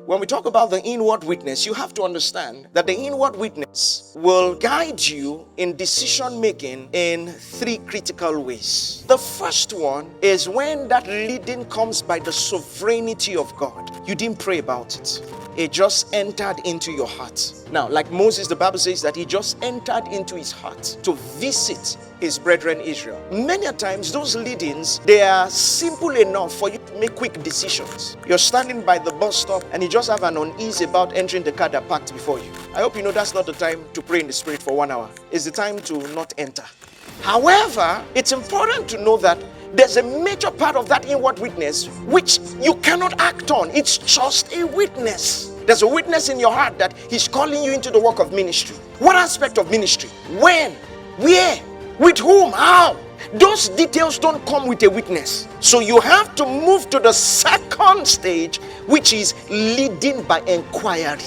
When we talk about the inward witness, you have to understand that the inward witness will guide you in decision making in three critical ways. The first one is when that leading comes by the sovereignty of God. You didn't pray about it. It just entered into your heart. Now, like Moses, the Bible says that he just entered into his heart to visit his brethren Israel. Many a times, those leadings, they are simple enough for you to make quick decisions. You're standing by the bus stop and you just have an unease about entering the car that parked before you. I hope you know that's not the time to pray in the spirit for 1 hour. It's the time to not enter. However, it's important to know that there's a major part of that inward witness which you cannot act on. It's just a witness. There's a witness in your heart that he's calling you into the work of ministry. What aspect of ministry? When? Where? With whom? How? Those details don't come with a witness. So you have to move to the second stage, which is leading by enquiry.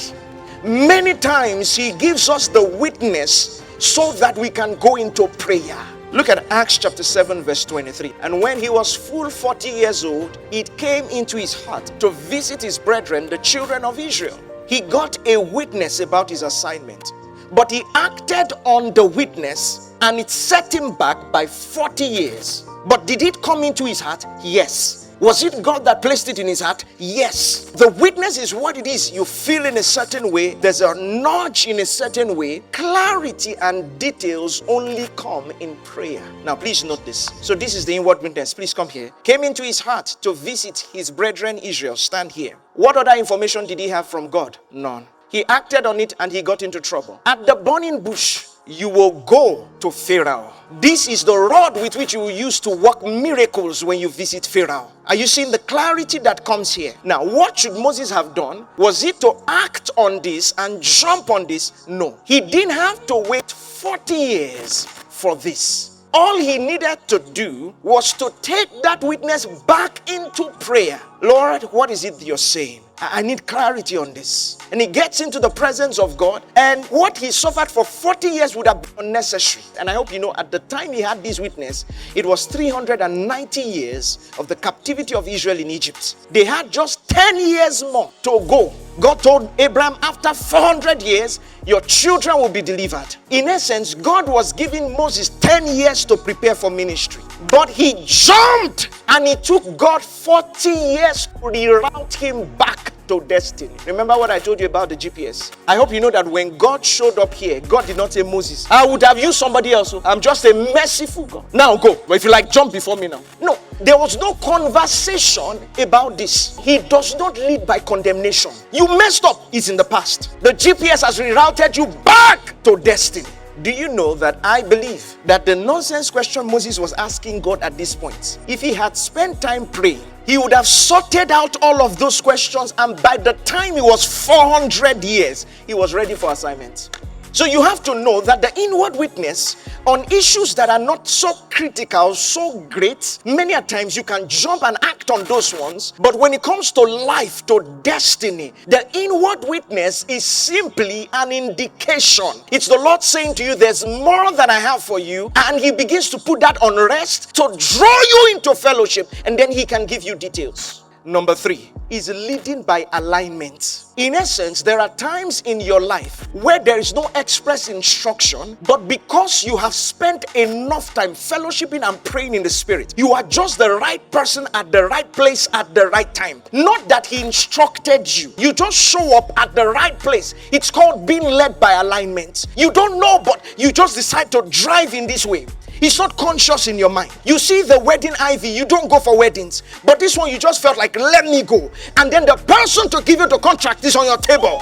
Many times he gives us the witness so that we can go into prayer. Look at Acts chapter 7 verse 23. And when he was full 40 years old, it came into his heart to visit his brethren, the children of Israel. He got a witness about his assignment, but he acted on the witness and it set him back by 40 years. But did it come into his heart? Yes. Was it God that placed it in his heart? Yes. The witness is what it is. You feel in a certain way. There's a nudge in a certain way. Clarity and details only come in prayer. Now, please note this. So this is the inward witness. Please come here. Came into his heart to visit his brethren Israel. Stand here. What other information did he have from God? None. He acted on it and he got into trouble. At the burning bush, you will go to Pharaoh. This is the rod with which you will use to work miracles when you visit Pharaoh. Are you seeing the clarity that comes here? Now, what should Moses have done? Was it to act on this and jump on this? No. He didn't have to wait 40 years for this. All he needed to do was to take that witness back into prayer. Lord, what is it you're saying? I need clarity on this. And he gets into the presence of God, and what he suffered for 40 years would have been unnecessary. And I hope you know, at the time he had this witness, it was 390 years of the captivity of Israel in Egypt. They had just 10 years more to go. God told Abraham, after 400 years, your children will be delivered. In essence, God was giving Moses 10 years to prepare for ministry. But he jumped, and it took God 40 years to reroute him back to destiny. Remember what I told you about the GPS? I hope you know that when God showed up here, God did not say, Moses, I would have used somebody else. I'm just a merciful God. Now go. But if you like, jump before me now. No, there was no conversation about this. He does not lead by condemnation. You messed up. It's in the past. The GPS has rerouted you back to destiny. Do you know that I believe that the nonsense question Moses was asking God at this point, if he had spent time praying, he would have sorted out all of those questions, and by the time he was 400 years, he was ready for assignment. So you have to know that the inward witness on issues that are not so critical, so great, many a times you can jump and act on those ones. But when it comes to life, to destiny, the inward witness is simply an indication. It's the Lord saying to you, there's more that I have for you. And he begins to put that on rest to draw you into fellowship. And then he can give you details. Number 3 is leading by alignment. In essence, there are times in your life where there is no express instruction, but because you have spent enough time fellowshipping and praying in the spirit, you are just the right person at the right place at the right time. Not that he instructed you. You just show up at the right place. It's called being led by alignment. You don't know, but you just decide to drive in this way. It's not conscious in your mind. You see the wedding ivy, you don't go for weddings. But this one, you just felt like, let me go. And then the person to give you the contract is on your table.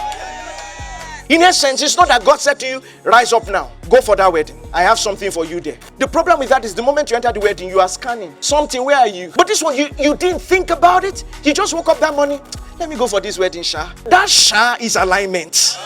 In essence, it's not that God said to you, rise up now, go for that wedding. I have something for you there. The problem with that is the moment you enter the wedding, you are scanning something. Where are you? But this one, you didn't think about it. You just woke up that morning. Let me go for this wedding, Sha. That Sha is alignment.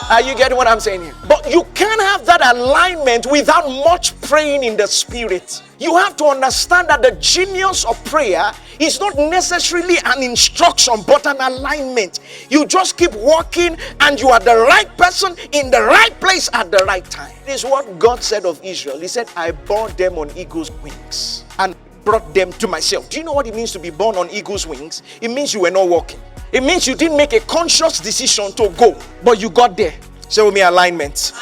Are you getting what I'm saying here? But you can't have that alignment without much praying in the spirit. You have to understand that the genius of prayer is not necessarily an instruction, but an alignment. You just keep walking and you are the right person in the right place at the right time. This is what God said of Israel. He said, I bore them on eagle's wings and brought them to myself. Do you know what it means to be born on eagle's wings? It means you were not walking. It means you didn't make a conscious decision to go, but you got there. Say with me, alignment.